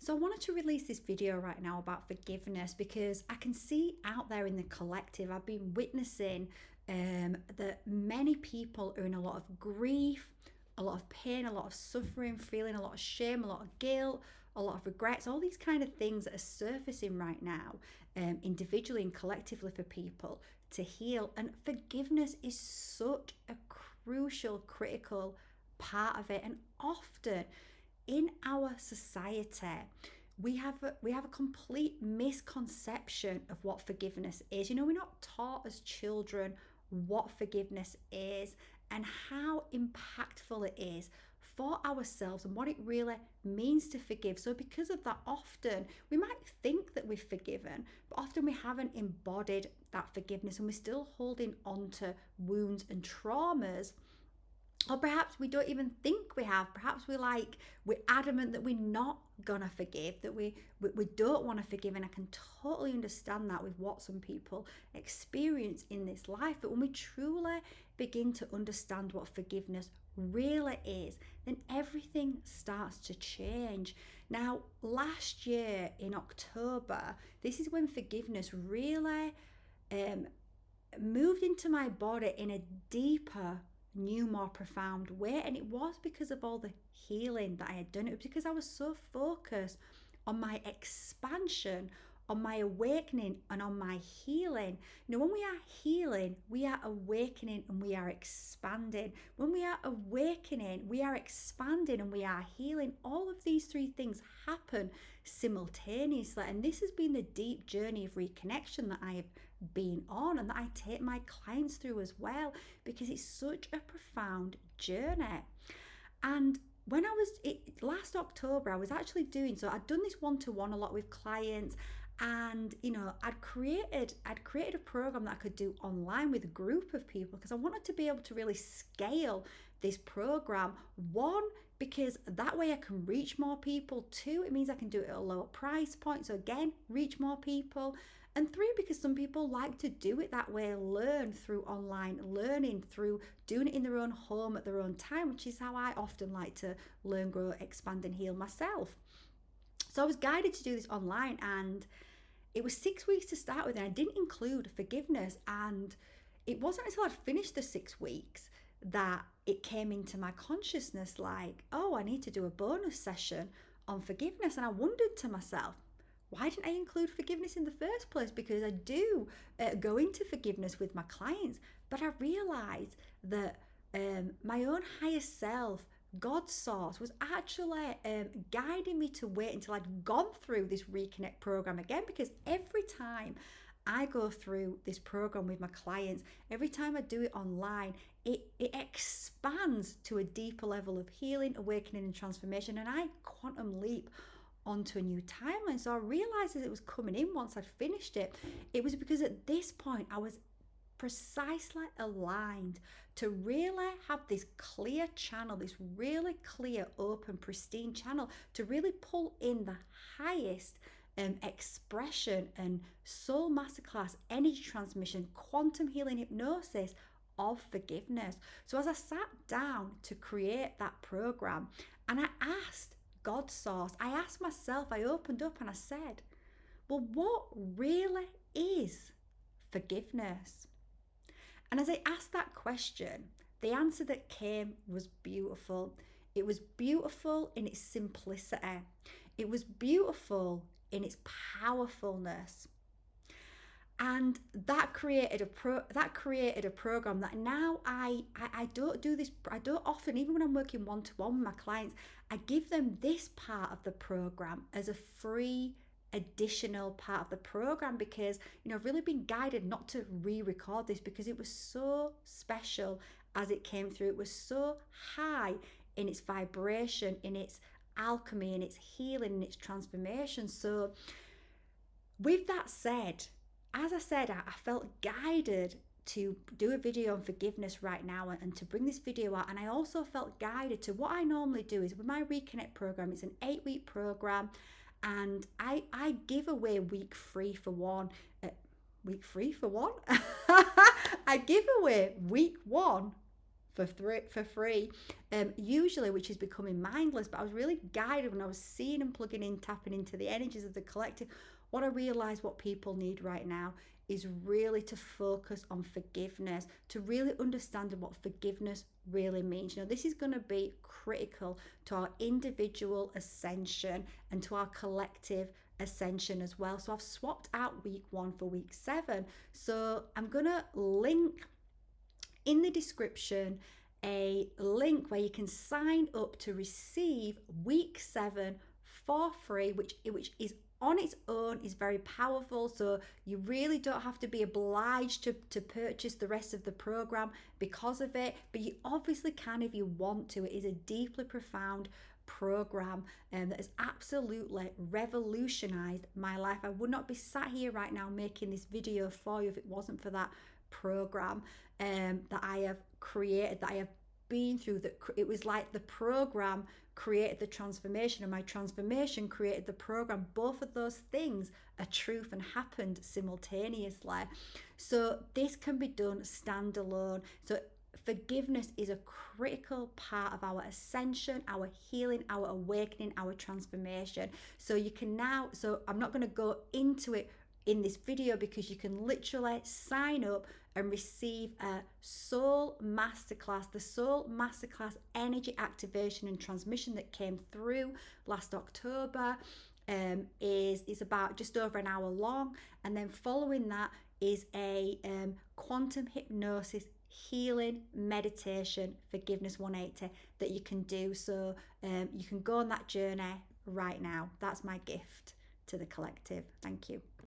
So I wanted to release this video right now about forgiveness because I can see out there in the collective, I've been witnessing that many people are in a lot of grief, a lot of pain, a lot of suffering, feeling a lot of shame, a lot of guilt, a lot of regrets, all these kind of things that are surfacing right now, individually and collectively for people to heal. And forgiveness is such a crucial, critical part of it. And often in our society, we have a complete misconception of what forgiveness is. We're not taught as children what forgiveness is and how impactful it is for ourselves and what it really means to forgive. So because of that, often we might think that we've forgiven, but often we haven't embodied that forgiveness and we're still holding on to wounds and traumas, or perhaps we don't even think we have. Perhaps we're adamant that we're not gonna forgive, that we don't want to forgive. And I can totally understand that with what some people experience in this life. But when we truly begin to understand what forgiveness really is, then everything starts to change. Now, last year in October, this is when forgiveness really moved into my body in a deeper, new, more profound way. And it was because of all the healing that I had done. It was because I was so focused on my expansion, on my awakening, and on my healing. When we are healing, we are awakening and we are expanding. When we are awakening, we are expanding and we are healing. All of these three things happen simultaneously. And this has been the deep journey of reconnection that I have been on and that I take my clients through as well, because it's such a profound journey. And when last October, I was actually I'd done this one-to-one a lot with clients, and I'd created a program that I could do online with a group of people because I wanted to be able to really scale this program. One, because that way I can reach more people. Two, it means I can do it at a lower price point, so again, reach more people. And three, because some people like to do it that way, learn through online learning, through doing it in their own home at their own time, which is how I often like to learn, grow, expand, and heal myself. So I was guided to do this online, and it was 6 weeks to start with, and I didn't include forgiveness. And it wasn't until I'd finished the 6 weeks that it came into my consciousness like, oh, I need to do a bonus session on forgiveness. And I wondered to myself, why didn't I include forgiveness in the first place? Because I do go into forgiveness with my clients, but I realized that my own higher self, God's source, was actually guiding me to wait until I'd gone through this Reconnect program again. Because every time I go through this program with my clients, every time I do it online, it expands to a deeper level of healing, awakening, and transformation. And I quantum leap onto a new timeline. So I realized as it was coming in once I'd finished it, it was because at this point I was precisely aligned to really have this clear channel, this really clear, open, pristine channel to really pull in the highest expression and soul masterclass, energy transmission, quantum healing, hypnosis of forgiveness. So as I sat down to create that program, and I asked God source, I asked myself, I opened up and I said, well, what really is forgiveness? And as I asked that question, the answer that came was beautiful. It was beautiful in its simplicity. It was beautiful in its powerfulness. And that created a program that now I don't do this. I don't often, even when I'm working one-to-one with my clients, I give them this part of the program as a free additional part of the program, because I've really been guided not to re-record this because it was so special as it came through. It was so high in its vibration, in its alchemy, in its healing, in its transformation. So with that said, as I said, I felt guided to do a video on forgiveness right now and to bring this video out. And I also felt guided to what I normally do is with my Reconnect program. It's an 8-week program, and I give away week free for one. Week free for one? I give away week one for free. Usually, which is becoming mindless, but I was really guided when I was seeing and plugging in, tapping into the energies of the collective. What I realized what people need right now is really to focus on forgiveness, to really understand what forgiveness really means. This is going to be critical to our individual ascension and to our collective ascension as well. So I've swapped out week 1 for week 7. So I'm going to link in the description a link where you can sign up to receive week 7 for free, which is on its own is very powerful. So you really don't have to be obliged to purchase the rest of the program because of it, but you obviously can if you want to. It is a deeply profound program that has absolutely revolutionized my life. I would not be sat here right now making this video for you if it wasn't for that program that I have created, that I have been through. That it was like the program created the transformation, and my transformation created the program. Both of those things are truth and happened simultaneously. So this can be done standalone. So forgiveness is a critical part of our ascension, our healing, our awakening, our transformation. So you can now, so I'm not going to go into it in this video because you can literally sign up and receive a soul masterclass, the soul masterclass energy activation and transmission that came through last October. Is about just over an hour long, and then following that is a quantum hypnosis healing meditation forgiveness 180 that you can do. So you can go on that journey right now. That's my gift to the collective. Thank you.